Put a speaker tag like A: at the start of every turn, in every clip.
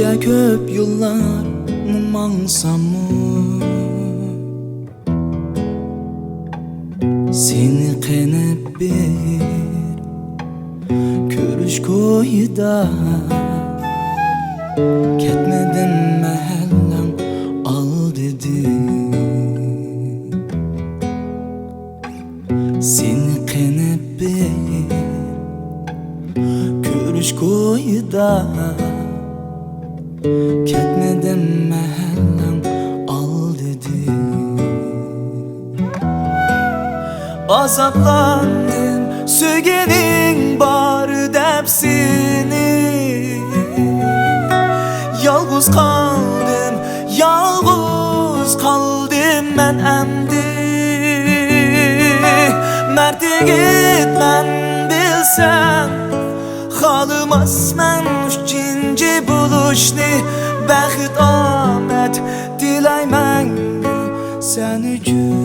A: O'tishga ko'p yo'llar mangsammu seni qenib bir ko'rish ko'yida ketmadim mahallam al dedi. Seni qenib bir ko'rish ko'yida ketmadim mahallam al dedi. Azaplandım söygening bor deb seni, yolg'iz qoldim men endi. Mert yigitman bilsem xolimasman uchinchi buluşni. Baxt omad tilayman sen uchun.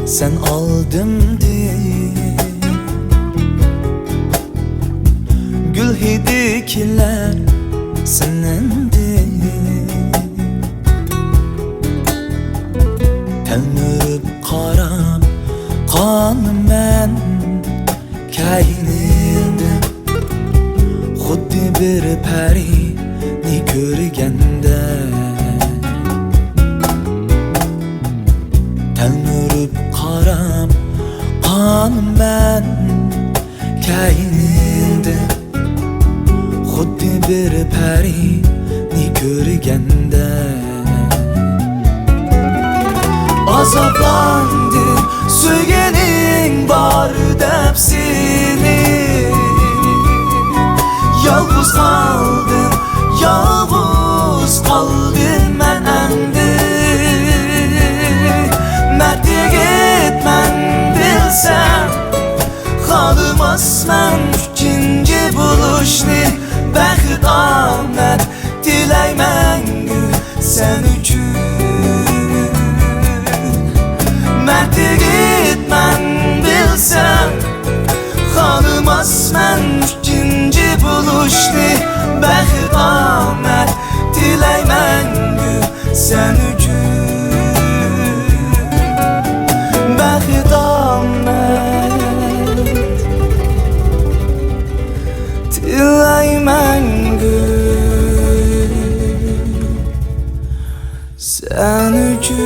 A: Sen aldım diye gül hidikiler senendi. Telmürüp qarab qanım ben kaynildim, xuddi bir parini ko'rganda. Telmürüp qarab qanım ben kaynildim, xuddi bir parini ko'rganda. Azaplandim söygening bor deb seni, yolg'iz qoldim men endi. Mert yigitman bilsem xolimasman uchinchi buluşni. Baxt omad tilayman sen uchun. Mert yigitman bilsem xolimasman uchinchi buluşni. Baxt omad tilayman sen uchun. Baxt omad tilayman sen uchun.